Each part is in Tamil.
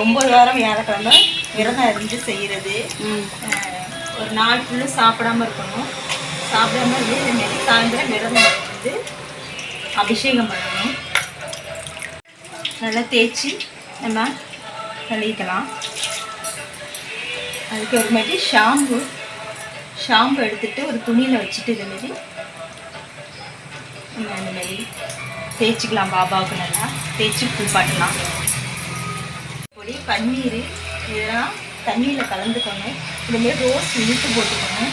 9 வாரம் வியாழக்கிழமை விரதம் இருந்து செய்கிறது. ஒரு நாள் ஃபுல்லும் சாப்பிடாம இருக்கணும். சாப்பிடாம இருந்து இதுமாரி சாயந்தரம் விரதம் இருந்து அபிஷேகம் பண்ணணும். நல்லா தேய்ச்சி நம்ம கழுவிக்கலாம். அதுக்கு ஒரு மாதிரி ஷாம்பு எடுத்துகிட்டு ஒரு துணியில் வச்சுட்டு இதுமாரி நம்ம இந்தமாரி தேய்ச்சிக்கலாம். பாபாவுக்கு நல்லா தேய்ச்சி குளிப்பாட்டலாம். பொடி பன்னீர் இதெல்லாம் தண்ணியில் கலந்துக்கணும். இதுமாரி ரோஸ் இழுத்து போட்டுக்கணும்.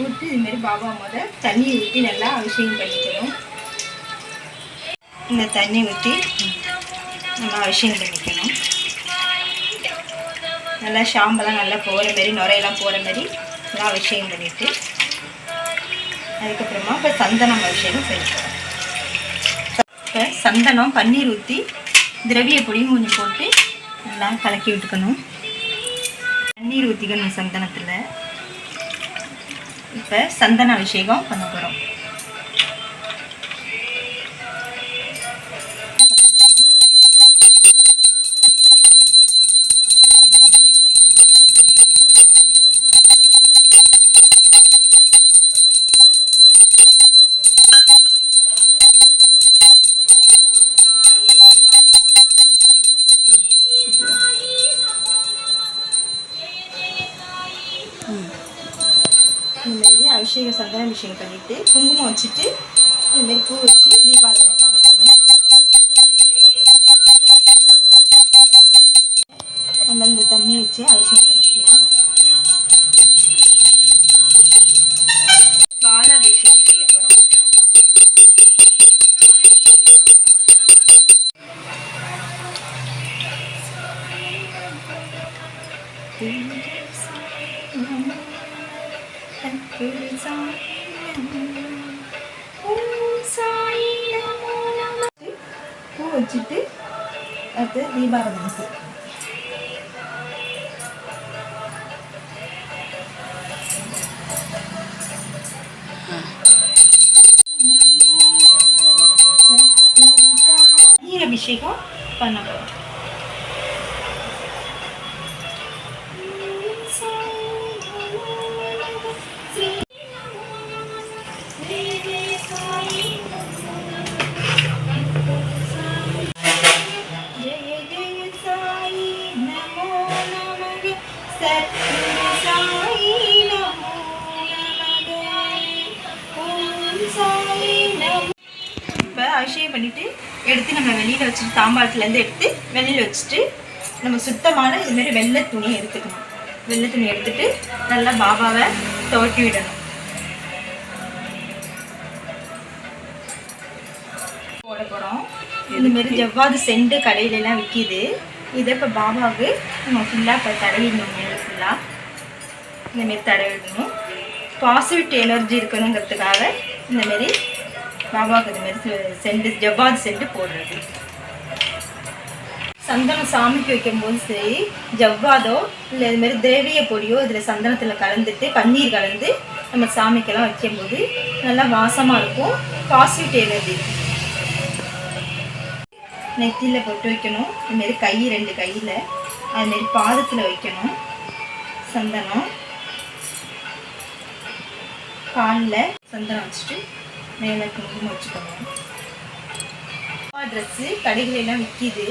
ஊற்றி இதுமாரி பாபா தண்ணியை ஊற்றி நல்லா அபிஷேகம் பண்ணிக்கணும். இந்த தண்ணி ஊற்றி நல்லா அபிஷேகம் பண்ணிக்கணும். நல்லா ஷாம்பெல்லாம் நல்லா போகிற மாரி நுரையெல்லாம் போகிற மாதிரி நல்லா அபிஷேகம் பண்ணிவிட்டு அதுக்கப்புறமா இப்போ சந்தனம் அபிஷேகம் செய்யணும். இப்போ சந்தனம் பன்னீர் ஊற்றி திரவிய பொடியும் கொஞ்சம் போட்டு நல்லா கலக்கி விட்டுக்கணும். பன்னீர் ஊற்றிக்கணும் சந்தனத்தில். இப்போ சந்தன அபிஷேகம் பண்ண போகிறோம். இதுமாரி சந்தன அபிஷேகம் பண்ணிவிட்டு குங்குமம் வச்சுட்டு இதுமாரி பூ வச்சு தீபாவளி காமிக்கணும். நம்ம இந்த தண்ணி வச்சு அபிஷேகம் பண்ணிக்கலாம். பால் அபிஷேகம் செய்ய போகிறோம். பூ வச்சுட்டு அடுத்து தீபாராதனை அபிஷேகம் பண்ண போகிறோம். இப்போ அபிஷேகம் பண்ணிவிட்டு எடுத்து நம்ம வெளியில் வச்சுட்டு தாம்பாளத்துலேருந்து எடுத்து வெளியில் வச்சுட்டு நம்ம சுத்தமான இதுமாரி வெள்ளை துணி எடுத்துக்கணும். வெள்ளை துணி எடுத்துட்டு நல்லா பாபாவை துவட்டி விடணும். போட போகிறோம். இதுமாரி ஜவ்வாது செண்டு கடையிலலாம் விற்கிது. இதை இப்போ பாபாவுக்கு நம்ம ஃபுல்லாக இப்போ தடவிடணும். மேலே ஃபுல்லாக இந்தமாரி தடவிடணும். பாசிட்டிவ் எனர்ஜி இருக்கணுங்கிறதுக்காக இந்தமாரி பாபாவுக்கு இதுமாரி செண்டு ஜவ்வாது செண்டு போடுறது. சந்தனம் சாமிக்கு வைக்கும்போது சரி ஜவ்வாதோ இல்லை இதுமாரி திரவிய பொடியோ இதில் சந்தனத்தில் கலந்துட்டு பன்னீர் கலந்து நம்ம சாமிக்கெல்லாம் வைக்கும்போது நல்லா வாசமாக இருக்கும். பாசிட்டிவ் எனர்ஜி நெத்தியில் போட்டு வைக்கணும். இதுமாரி கை 2 கையில் அதுமாரி பாதத்தில் வைக்கணும். சந்தனம் காலில் சந்தனம் வச்சுட்டு மேலே குங்குமம் வச்சுக்கணும். ட்ரெஸ்ஸு கடைகளெல்லாம் விற்கிது.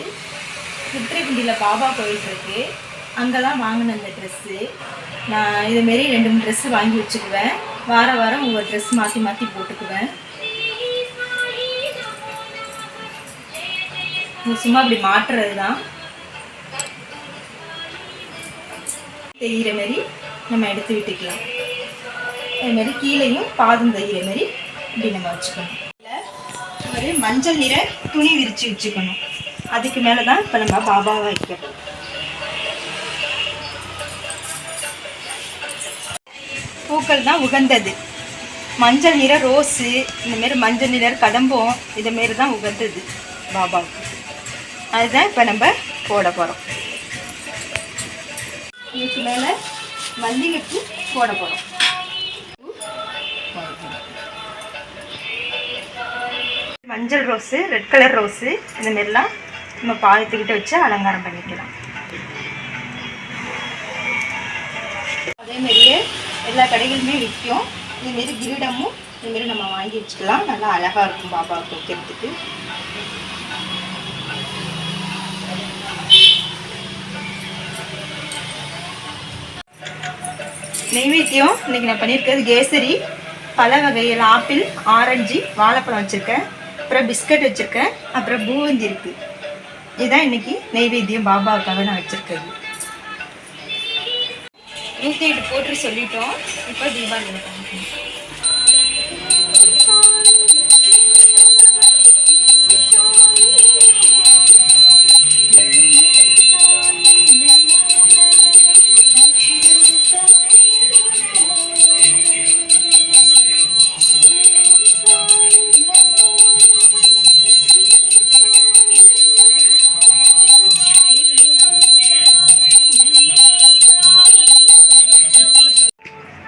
திருத்துறைப்பூண்டியில் பாபா கோயில் இருக்குது. அங்கெல்லாம் வாங்கின இந்த ட்ரெஸ்ஸு நான் இதுமாரி 2-3 ட்ரெஸ்ஸு வாங்கி வச்சுக்குவேன். வாரம் ஒவ்வொரு ட்ரெஸ் மாற்றி போட்டுக்குவேன். சும்மா அப்படி மாட்டுறது தான். தெரிகிற மாதிரி நம்ம எடுத்து விட்டுக்கலாம். அதுமாரி கீழேயும் பாதம் தெரிகிற மாதிரி இப்படி நம்ம வச்சுக்கணும். ஒரு மஞ்சள் நிற துணி விரித்து வச்சுக்கணும். அதுக்கு மேலே தான் இப்போ நம்ம பாபாவை வைக்கணும். பூக்கள் தான் உகந்தது. மஞ்சள் நிற ரோஸு இந்தமாரி மஞ்சள் நிற கடம்பம் இதுமாரி தான் உகந்தது பாபாவுக்கு. அதுதான் இப்போ நம்ம போட போகிறோம். இதுக்கு மேலே மல்லிகைப்பூ போட போகிறோம். மஞ்சள் ரோஸு ரெட் கலர் ரோஸு இந்த மாதிரிலாம் நம்ம பாயத்துக்கிட்ட வச்சு அலங்காரம் பண்ணிக்கலாம். அதேமாரியே எல்லா கடைகளுமே விற்கும். இதுமாரி கிரீடமும் இதுமாரி நம்ம வாங்கி வச்சுக்கலாம். நல்லா அழகாக இருக்கும் பாபாவுக்கு வைக்கிறதுக்கு. நெய்வேத்தியம் இன்றைக்கி நான் பண்ணியிருக்கிறது கேசரி, பல வகையில் ஆப்பிள், ஆரஞ்சு, வாழைப்பழம் வச்சுருக்கேன், அப்புறம் பிஸ்கட் வச்சுருக்கேன், அப்புறம் பூந்தி இருக்குது. இதுதான் இன்றைக்கி நெய்வேத்தியம் பாபாவுக்காக நான் வச்சுருக்கிறது. 108 போட்டு சொல்லிட்டோம். இப்போ தீபாவளி பண்ணிக்கலாம்.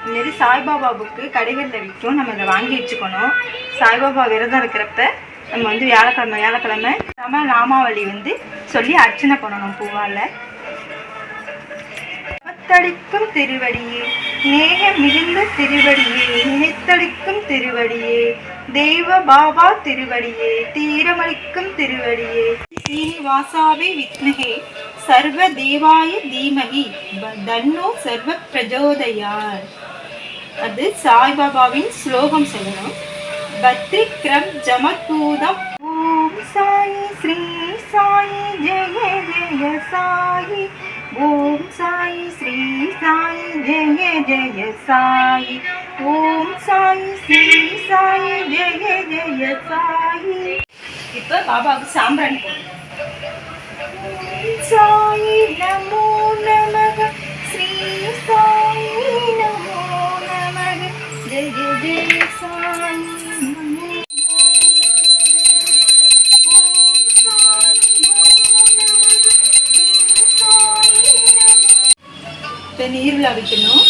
இதுமாரி சாய்பாபாவுக்கு கடைகளில் விற்கும். நம்ம அதை வாங்கி வச்சுக்கணும். சாய்பாபா விரதம் இருக்கிறப்ப நம்ம வந்து வியாழக்கிழமை நம்ம நாமாவளி வந்து சொல்லி அர்ச்சனை பண்ணணும் பூவால். நினைத்தளிக்கும் திருவடியே, நேயம் மிகுந்த திருவடியே, நினைத்தளிக்கும் திருவடியே, தெய்வ பாபா திருவடியே, தீரமளிக்கும் திருவடியே, ஸ்ரீனிவாசாவே வித்மகே சர்வ தேவாய தீமகி தன்னோ சர்வ பிரஜோதயார். அது சாய்பாபாவின் ஸ்லோகம் சொல்லணும். பத்ரிக்ரம் ஜமதூதம். ஓம் சாயி ஸ்ரீ சாயி ஜெய ஜெய சாயி. ஓம் சாயி ஸ்ரீ சாயி ஜெய ஜெய சாயி. ஓம் சாயி ஸ்ரீ சாயி ஜெய ஜெய சாயி. இப்போ பாபாவுக்கு சாம்பிராணி போடணும். சாயி நமோ நமக, ஸ்ரீ சாயி நமோ நமக, ஜெய ஜெய சாயி. இப்போ நீர் விழா வைக்கணும்.